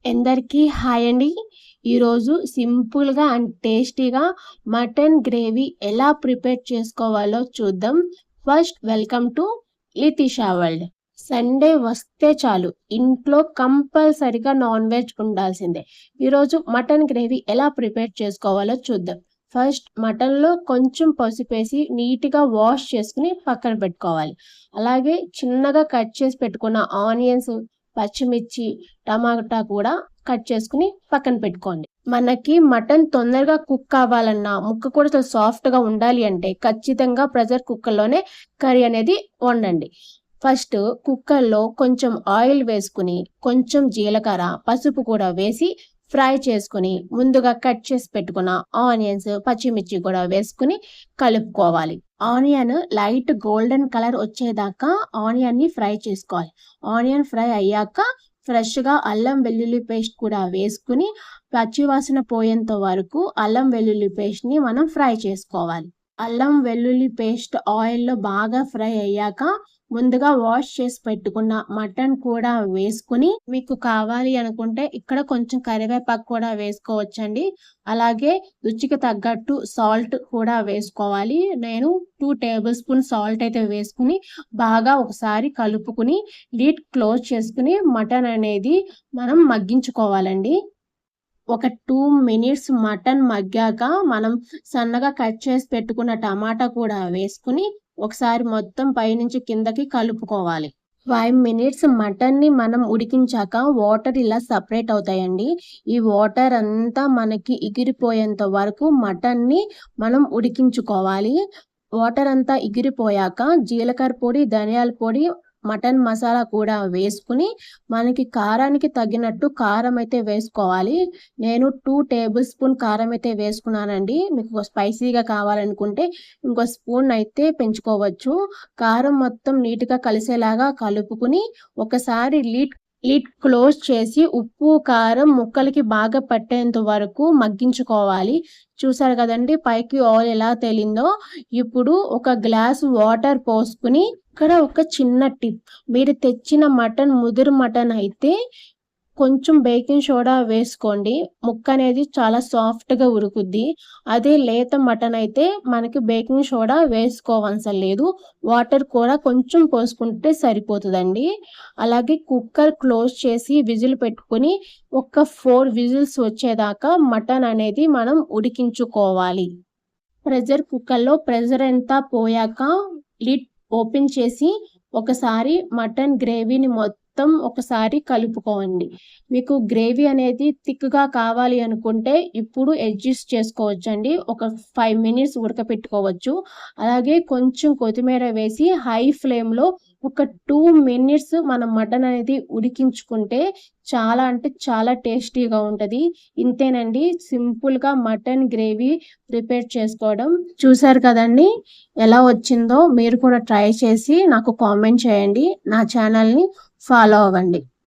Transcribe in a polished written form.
ఎందరికీ hi అండి. ఈరోజు సింపుల్‌గా అండ్ టేస్టీగా మటన్ గ్రేవీ ఎలా ప్రిపేర్ చేసుకోవాలో చూద్దాం. First welcome to Lithisha world. Sunday వస్తే చాలు ఇంట్లో కంపల్సరీగా నాన్ వెజ్ ఉండాల్సిందే. ఈరోజు మటన్ గ్రేవీ ఎలా ప్రిపేర్ చేసుకోవాలో చూద్దాం. ఫస్ట్ మటన్‌లో కొంచెం పసుపేసి నీట్‌గా వాష్ చేసుకొని పక్కన పెట్టుకోవాలి. అలాగే చిన్నగా కట్ చేసి పెట్టుకున్న ఆనియన్స్, పచ్చిమిర్చి, టమాటా కూడా కట్ చేసుకొని పక్కన పెట్టుకోండి. మనకి మటన్ తొందరగా కుక్ అవ్వాలన్నా, ముక్క కూడా సాఫ్ట్‌గా ఉండాలి అంటే ఖచ్చితంగా ప్రెషర్ కుక్కర్‌లోనే కర్రీ అనేది వండండి. ఫస్ట్ కుక్కర్‌లో కొంచెం ఆయిల్ వేసుకొని, కొంచెం జీలకర్ర, పసుపు కూడా వేసి ఫ్రై చేసుకొని, ముందుగా కట్ చేసి పెట్టుకున్న ఆనియన్స్, పచ్చిమిర్చి కూడా వేసుకొని కలుపుకోవాలి. ఆనియన్ లైట్ గోల్డెన్ కలర్ వచ్చేదాకా ఆనియన్‌ని ఫ్రై చేసుకోవాలి. ఆనియన్ ఫ్రై అయ్యాక ఫ్రెష్‌గా అల్లం వెల్లుల్లి పేస్ట్ కూడా వేసుకొని, పచ్చివాసన పోయేంత వరకు అల్లం వెల్లుల్లి పేస్ట్‌ని మనం ఫ్రై చేసుకోవాలి. అల్లం వెల్లుల్లి పేస్ట్ ఆయిల్‌లో బాగా ఫ్రై అయ్యాక ముందుగా వాష్ చేసి పెట్టుకున్న మటన్ కూడా వేసుకొని, మీకు కావాలి అనుకుంటే ఇక్కడ కొంచెం కరివేపాకు కూడా వేసుకోవచ్చండి. అలాగే రుచికి తగ్గట్టు సాల్ట్ కూడా వేసుకోవాలి. నేను 2 టేబుల్ స్పూన్ సాల్ట్ అయితే వేసుకొని బాగా ఒకసారి కలుపుకొని లిడ్ క్లోజ్ చేసుకొని మటన్ అనేది మనం మగ్గించుకోవాలండి. ఒక 2 మినిట్స్ మటన్ మగ్గాక మనం సన్నగా కట్ చేసి పెట్టుకున్న టమాటా కూడా వేసుకొని ఒకసారి మొత్తం పైనుంచి కిందకి కలుపుకోవాలి. 5 మినిట్స్ మటన్‌ని మనం ఉడికించాక వాటర్ ఇలా సెపరేట్ అవుతాయండి. ఈ వాటర్ అంతా మనకి ఎగిరిపోయేంత వరకు మటన్‌ని మనం ఉడికించుకోవాలి. వాటర్ అంతా ఎగిరిపోయాక జీలకర్ర పొడి, ధనియాల పొడి, మటన్ మసాలా కూడా వేసుకొని మనకి కారానికి తగినట్టు కారం అయితే వేసుకోవాలి. నేను 2 టేబుల్ స్పూన్ కారం అయితే వేసుకున్నానండి. మీకు స్పైసీగా కావాలనుకుంటే ఇంకో స్పూన్ అయితే పెంచుకోవచ్చు. కారం మొత్తం నీట్‌గా కలిసేలాగా కలుపుకొని ఒకసారి లిడ్ క్లోజ్ చేసి ఉప్పు, కారం ముక్కలకి బాగా పట్టేంత వరకు మగ్గించుకోవాలి. చూసారు కదండీ పైకి ఆయిల్ ఎలా తేలిందో. ఇప్పుడు ఒక గ్లాస్ వాటర్ పోసుకొని ఇక్కడ ఒక చిన్న టిప్. మీరు తెచ్చిన మటన్ ముదురు మటన్ అయితే కొంచెం బేకింగ్ సోడా వేసుకోండి. ముక్క అనేది చాలా సాఫ్ట్‌గా ఉడుకుద్ది. అదే లేత మటన్ అయితే మనకి బేకింగ్ సోడా వేసుకోవసరం లేదు. వాటర్ కూడా కొంచెం పోసుకుంటే సరిపోతదండి. అలాగే కుక్కర్ క్లోజ్ చేసి విజిల్ పెట్టుకొని ఒక 4 విజిల్స్ వచ్చేదాకా మటన్ అనేది మనం ఉడికించుకోవాలి. కుక్కర్‌లో ప్రెషర్ అంతా పోయాక లిడ్ ఓపెన్ చేసి ఒకసారి మటన్ గ్రేవీని మొత్తం ఒకసారి కలుపుకోండి. మీకు గ్రేవీ అనేది థిక్‌గా కావాలి అనుకుంటే ఇప్పుడు అడ్జస్ట్ చేసుకోవచ్చండి. ఒక 5 మినిట్స్ ఉడకపెట్టుకోవచ్చు. అలాగే కొంచెం కొత్తిమీర వేసి హై ఫ్లేమ్‌లో ఒక 2 మినిట్స్ మనం మటన్ అనేది ఉడికించుకుంటే చాలా అంటే చాలా టేస్టీగా ఉంటది. ఇంతేనండి సింపుల్‌గా మటన్ గ్రేవీ ప్రిపేర్ చేసుకోవడం. చూసారు కదండీ! ఎలా వచ్చిందో మీరు కూడా ట్రై చేసి నాకు కామెంట్ చేయండి. నా ఛానల్‌ని ఫాలో అవ్వండి.